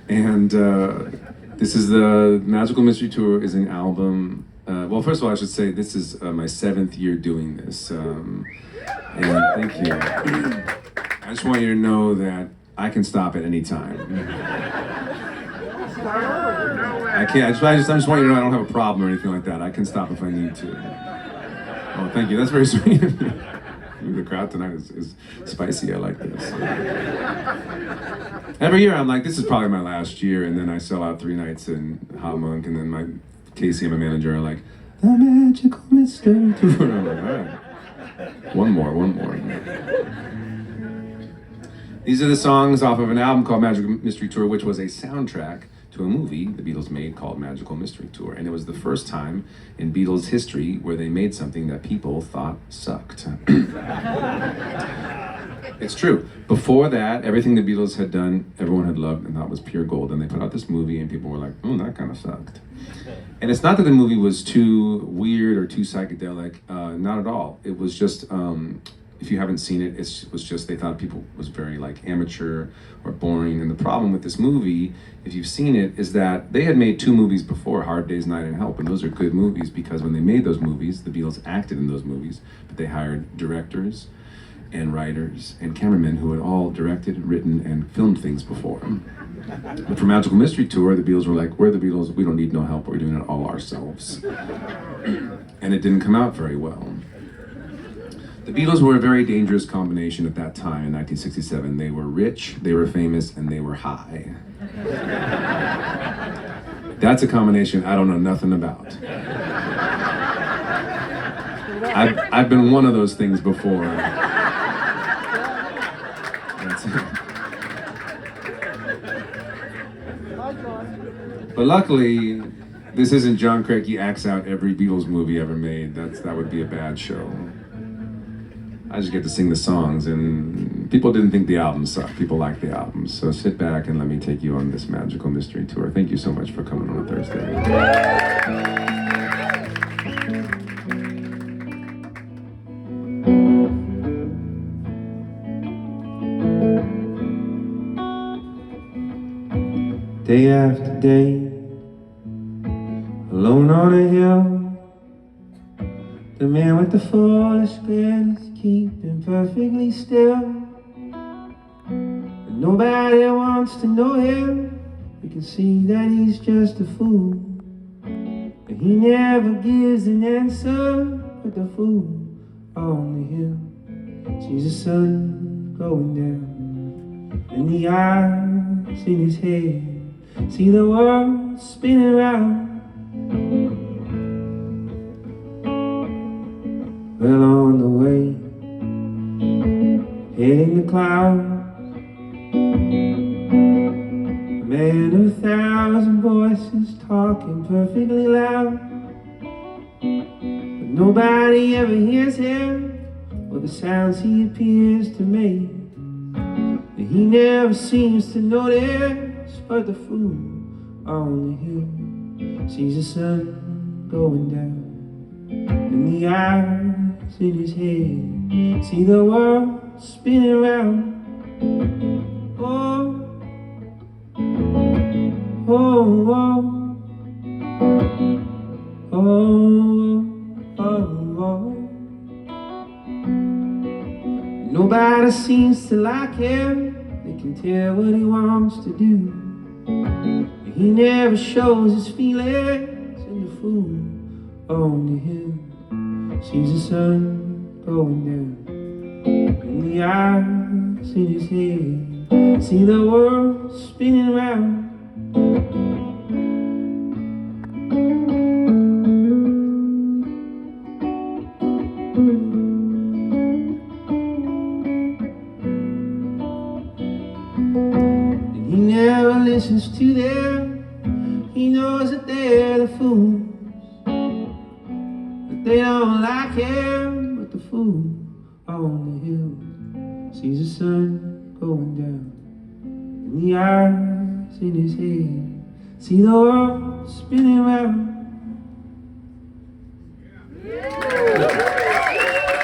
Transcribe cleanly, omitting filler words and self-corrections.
And this is the Magical Mystery Tour is an album. Well, first of all, I should say this is my 7th year doing this. And thank you. I just want you to know that I can stop at any time. I can't. I just want you to know I don't have a problem or anything like that. I can stop if I need to. Oh, thank you. That's very sweet of you. The crowd tonight is spicy. I like this. Every year I'm like, this is probably my last year, and then I sell out 3 nights in HopMonk, and then my Casey and my manager are like, the Magical Mystery Tour. I'm like, all right. One more. These are the songs off of an album called Magical Mystery Tour, which was a soundtrack to a movie the Beatles made called Magical Mystery Tour. And it was the first time in Beatles history where they made something that people thought sucked. It's true. Before that, everything the Beatles had done, everyone had loved and thought was pure gold. And they put out this movie and people were like, that kind of sucked. And it's not that the movie was too weird or too psychedelic, not at all. It was just, if you haven't seen it, it was just they thought people was very like amateur or boring. And the problem with this movie, if you've seen it, is that they had made 2 movies before, Hard Day's Night and Help, and those are good movies because when they made those movies, the Beatles acted in those movies, but they hired directors and writers and cameramen who had all directed, written, and filmed things before. But for Magical Mystery Tour, the Beatles were like, we're the Beatles, we don't need no help, we're doing it all ourselves. And it didn't come out very well. The Beatles were a very dangerous combination at that time in 1967. They were rich, they were famous, and they were high. That's a combination I don't know nothing about. I've been one of those things before. That's it. But luckily, this isn't John Craigie acts out every Beatles movie ever made. That would be a bad show. I just get to sing the songs, and people didn't think the album sucked. People liked the album. So sit back and let me take you on this Magical Mystery Tour. Thank you so much for coming on a Thursday. Day after day, alone on a hill, the man with the foolish grin is keeping perfectly still. But nobody wants to know him. You can see that he's just a fool. But he never gives an answer. But the fool on the hill sees the sun going down, and the eyes in his head see the world spinning round. Well, on the way, heading the clouds, a man of 1,000 voices talking perfectly loud. But nobody ever hears him or the sounds he appears to make. And he never seems to notice, but the fool on the hill sees the sun going down, and the eyes in his head see the world spinning round. Oh, oh, oh, oh, oh, oh. Nobody seems to like him. They can tell what he wants to do. He never shows his feelings, and the fool on the hill sees the sun going down, and the eyes in his head see the world spinning round. And he never listens to them. He knows that they're the fools. They don't like him, but the fool on the hill sees the sun going down, and the eyes in his head see the world spinning round.